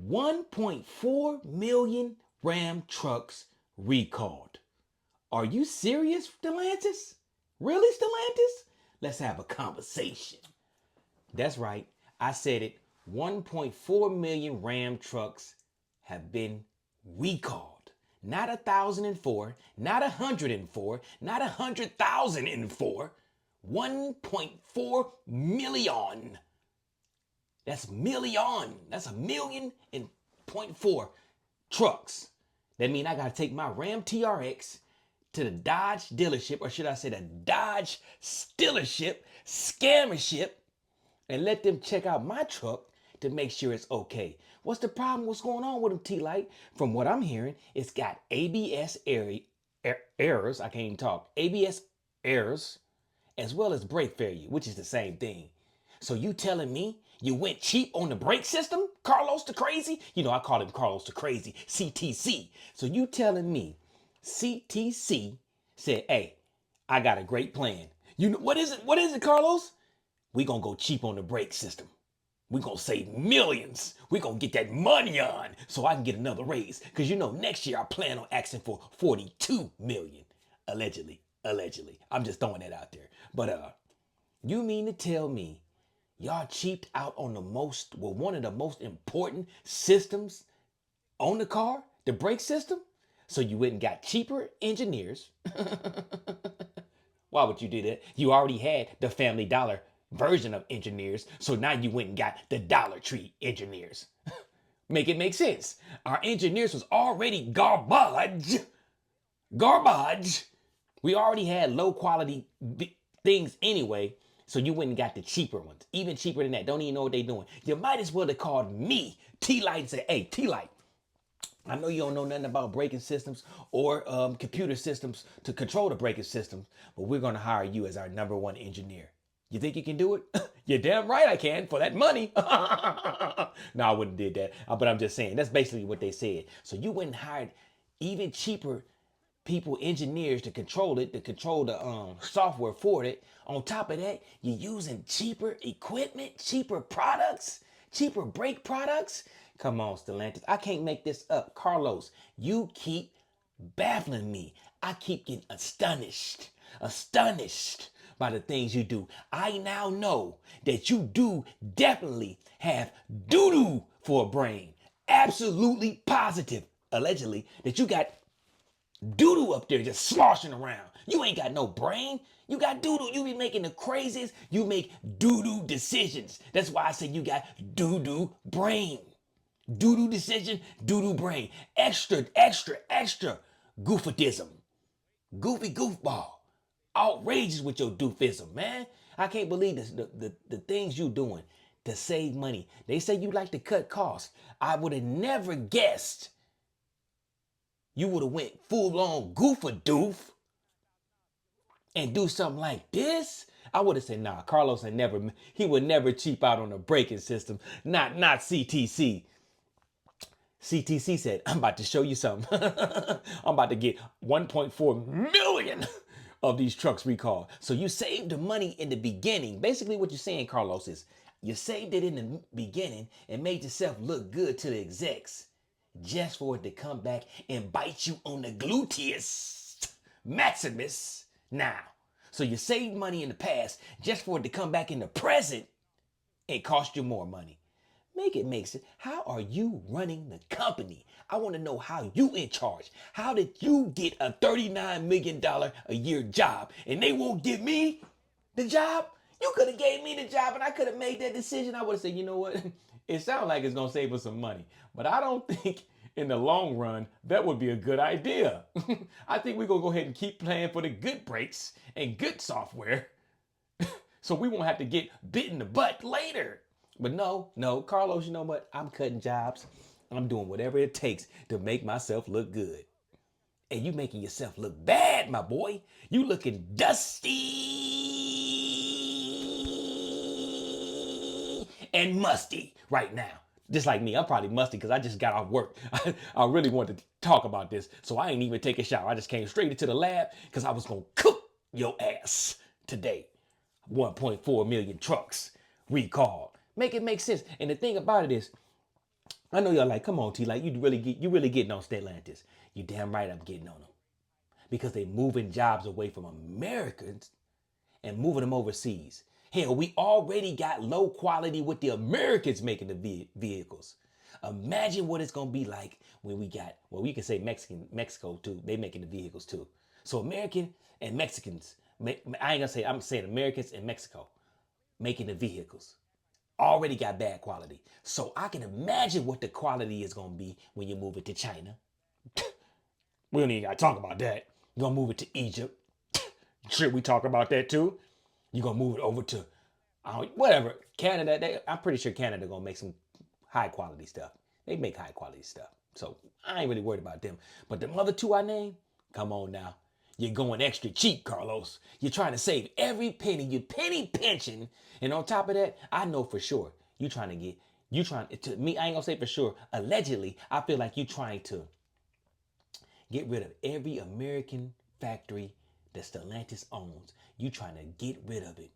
1.4 million Ram trucks recalled. Are you serious, Stellantis? Really, Stellantis? Let's have a conversation. That's right. I said it. 1.4 million Ram trucks have been recalled. Not 1,004, not 104, not 100,004. 1.4 million. That's million. That's 1.4 trucks. That means I got to take my Ram TRX to the Dodge dealership, or should I say the Dodge Stillership, Scammership, and let them check out my truck to make sure it's okay. What's the problem? What's going on with them, T-Lite? From what I'm hearing, it's got ABS errors. I can't even talk. ABS errors, as well as brake failure, which is the same thing. So you telling me you went cheap on the brake system, Carlos the Crazy? You know, I call him Carlos the Crazy, CTC. So you telling me CTC said, hey, I got a great plan. You know, what is it? What is it, Carlos? We gonna go cheap on the brake system. We gonna save millions. We gonna get that money on so I can get another raise. Cause you know, next year I plan on asking for 42 million. Allegedly. I'm just throwing that out there. But you mean to tell me y'all cheaped out on one of the most important systems on the car, the brake system? So you went and got cheaper engineers. Why would you do that? You already had the Family Dollar version of engineers, so now you went and got the Dollar Tree engineers. Make it make sense. Our engineers was already garbage. We already had low quality things anyway, so you went and got the cheaper ones. Even cheaper than that. Don't even know what they're doing. You might as well have called me T-Lite and said, hey, T-Lite, I know you don't know nothing about braking systems or computer systems to control the braking systems, but we're going to hire you as our #1 engineer. You think you can do it? You're damn right I can for that money. No, I wouldn't did that. But I'm just saying, that's basically what they said. So you went and hired even cheaper people, engineers to control it, to control the software for it. On top of that, you're using cheaper equipment, cheaper products, cheaper brake products. Come on, Stellantis. I can't make this up. Carlos, you keep baffling me. I keep getting astonished by the things you do. I now know that you do definitely have doo-doo for a brain. Absolutely positive, allegedly, that you got doo-doo up there just sloshing around. You ain't got no brain. You got doo-doo. You be making the craziest. You make doo-doo decisions. That's why I say you got doo-doo brain. Doo-doo decision, doo-doo brain. Extra goofadism. Goofy goofball. Outrageous with your doofism, man. I can't believe this, the things you doing to save money. They say you like to cut costs. I would have never guessed you would have went full-on goof-a-doof and do something like this. I would have said, nah, Carlos he would never cheap out on a braking system. Not CTC. CTC said, I'm about to show you something. I'm about to get 1.4 million of these trucks recalled. So you saved the money in the beginning. Basically what you're saying, Carlos, is you saved it in the beginning and made yourself look good to the execs, just for it to come back and bite you on the gluteus maximus now. So you saved money in the past just for it to come back in the present and cost you more money. Make it make sense. How are you running the company? I want to know how you in charge. How did you get a $39 million a year job and they won't give me the job? You could have gave me the job and I could have made that decision. I would have said, you know what? It sounds like it's going to save us some money, but I don't think in the long run that would be a good idea. I think we're going to go ahead and keep playing for the good brakes and good software so we won't have to get bit in the butt later. But no, Carlos, you know what? I'm cutting jobs. I'm doing whatever it takes to make myself look good. And you making yourself look bad, my boy. You looking dusty and musty right now. Just like me, I'm probably musty because I just got off work. I really wanted to talk about this, so I ain't even take a shower. I just came straight into the lab because I was going to cook your ass today. 1.4 million trucks recalled. Make it make sense. And the thing about it is, I know y'all like, come on, T, like you really getting on Stellantis. You damn right I'm getting on them. Because they moving jobs away from Americans and moving them overseas. Hell, we already got low quality with the Americans making the vehicles. Imagine what it's gonna be like when we got, well, we can say Mexico too. They making the vehicles too. So American and Mexicans, I ain't gonna say, I'm saying Americans and Mexico making the vehicles. Already got bad quality. So I can imagine what the quality is gonna be when you move it to China. We don't even gotta talk about that. You're gonna move it to Egypt. Should we talk about that too? You're gonna move it over to whatever. Canada, I'm pretty sure Canada gonna make some high quality stuff. They make high quality stuff. So I ain't really worried about them. But the other two I named, come on now. You're going extra cheap, Carlos. You're trying to save every penny. You penny pinching. And on top of that, I know for sure you trying to me, I ain't gonna say for sure. Allegedly, I feel like you trying to get rid of every American factory that Stellantis owns. You trying to get rid of it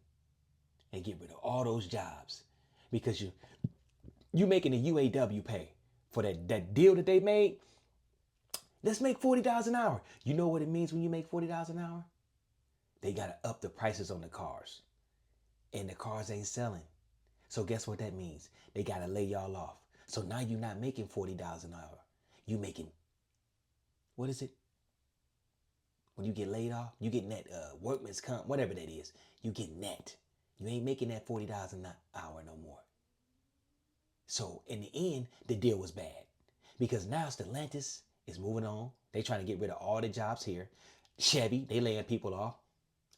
and get rid of all those jobs because you making the UAW pay for that deal that they made. Let's make $40 an hour. You know what it means when you make $40 an hour? They got to up the prices on the cars. And the cars ain't selling. So guess what that means? They got to lay y'all off. So now you're not making $40 an hour. You making, what is it? When you get laid off, you get net workman's comp, whatever that is. You get net. You ain't making that $40 an hour no more. So in the end, the deal was bad. Because now Stellantis is moving on. They trying to get rid of all the jobs here. Chevy, they laying people off.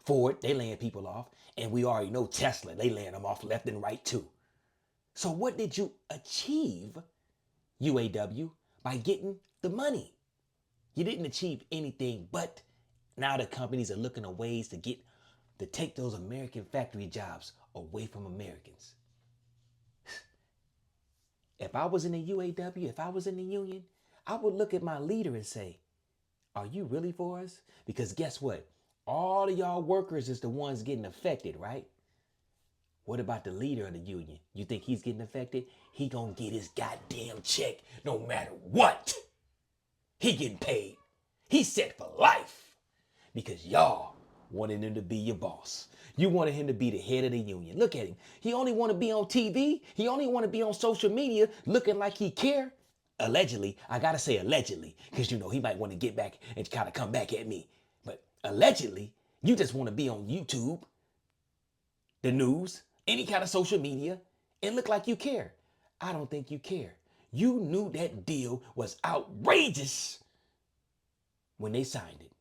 Ford, they laying people off. And we already know Tesla, they laying them off left and right too. So what did you achieve, UAW, by getting the money? You didn't achieve anything, but now the companies are looking at ways to take those American factory jobs away from Americans. If I was in the UAW, if I was in the union, I would look at my leader and say, are you really for us? Because guess what? All of y'all workers is the ones getting affected, right? What about the leader of the union? You think he's getting affected? He gonna get his goddamn check no matter what. He getting paid. He's set for life because y'all wanted him to be your boss. You wanted him to be the head of the union. Look at him. He only want to be on TV. He only want to be on social media looking like he care. Allegedly, I got to say allegedly, because, you know, he might want to get back and kind of come back at me. But allegedly, you just want to be on YouTube, the news, any kind of social media, and look like you care. I don't think you care. You knew that deal was outrageous when they signed it.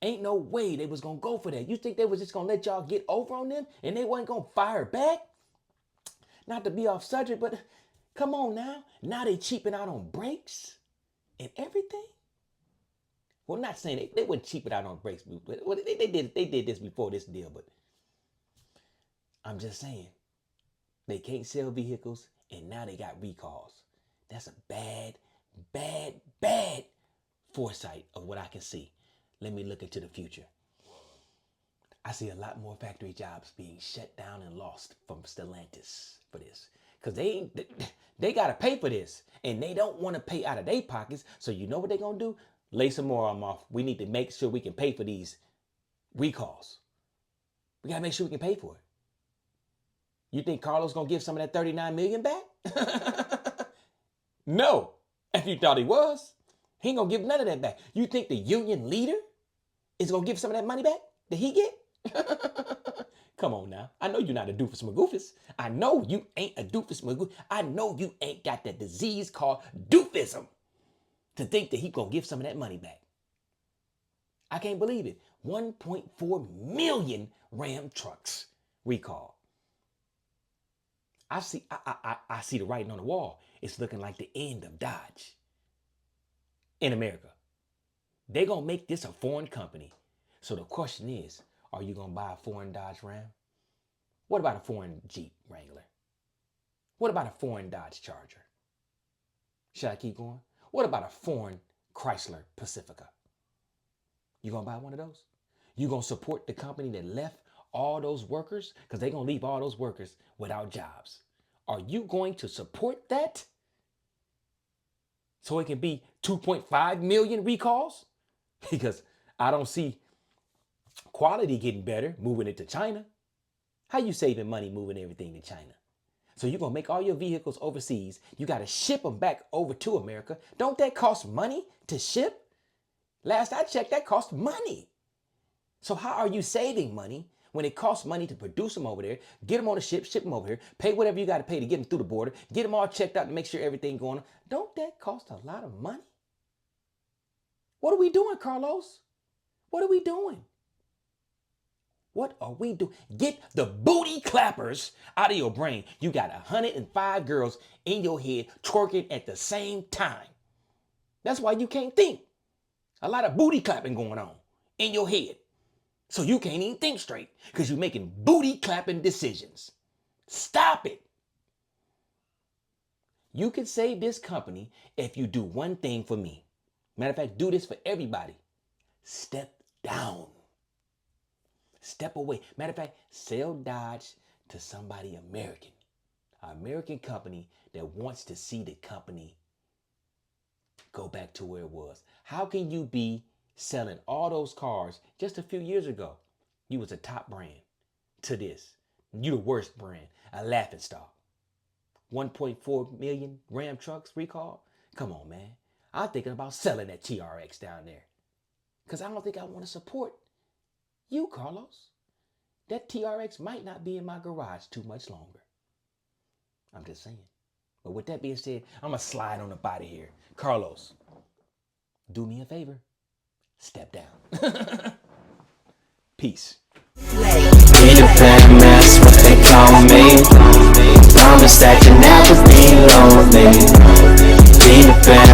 Ain't no way they was gonna go for that. You think they was just gonna let y'all get over on them and they wasn't gonna fire back? Not to be off subject, but come on now. Now they cheaping out on brakes and everything. Well, not saying they wouldn't cheap it out on brakes. Well, they did this before this deal, but I'm just saying they can't sell vehicles and now they got recalls. That's a bad foresight of what I can see. Let me look into the future. I see a lot more factory jobs being shut down and lost from Stellantis for this. Because they got to pay for this. And they don't want to pay out of their pockets. So you know what they're going to do? Lay some more on them off. We need to make sure we can pay for these recalls. We got to make sure we can pay for it. You think Carlos going to give some of that $39 million back? No. If you thought he was, he ain't going to give none of that back. You think the union leader is going to give some of that money back that he get? Come on now. I know you're not a doofus magoofus. I know you ain't a doofus magoofus. I know you ain't got that disease called doofism to think that he going to give some of that money back. I can't believe it. 1.4 million Ram trucks recalled. I see the writing on the wall. It's looking like the end of Dodge in America. They're going to make this a foreign company. So the question is, are you going to buy a foreign Dodge Ram? What about a foreign Jeep Wrangler? What about a foreign Dodge Charger? Should I keep going? What about a foreign Chrysler Pacifica? You going to buy one of those? You going to support the company that left all those workers? Because they're going to leave all those workers without jobs. Are you going to support that? so it can be 2.5 million recalls? Because I don't see quality getting better moving it to China. How you saving money moving everything to China? So you're going to make all your vehicles overseas. You got to ship them back over to America. Don't that cost money to ship? Last I checked, that cost money. So how are you saving money when it costs money to produce them over there, get them on a ship them over here, pay whatever you got to pay to get them through the border, get them all checked out to make sure everything going on? Don't that cost a lot of money? What are we doing, Carlos? What are we doing? What are we doing? Get the booty clappers out of your brain. You got 105 girls in your head twerking at the same time. That's why you can't think. A lot of booty clapping going on in your head. So you can't even think straight because you're making booty clapping decisions. Stop it. You can save this company if you do one thing for me. Matter of fact, do this for everybody. Step down. Step away. Matter of fact, sell Dodge to somebody American. An American company that wants to see the company go back to where it was. How can you be selling all those cars just a few years ago? You was a top brand to this. You the worst brand, a laughing stock. 1.4 million Ram trucks recalled? Come on, man. I'm thinking about selling that TRX down there. Because I don't think I want to support you, Carlos. That TRX might not be in my garage too much longer. I'm just saying. But with that being said, I'm going to slide on up out of here. Carlos, do me a favor. Step down. Peace. Peter Pan, that's what they call me. Promise that you'll never be lonely. Peter Pan.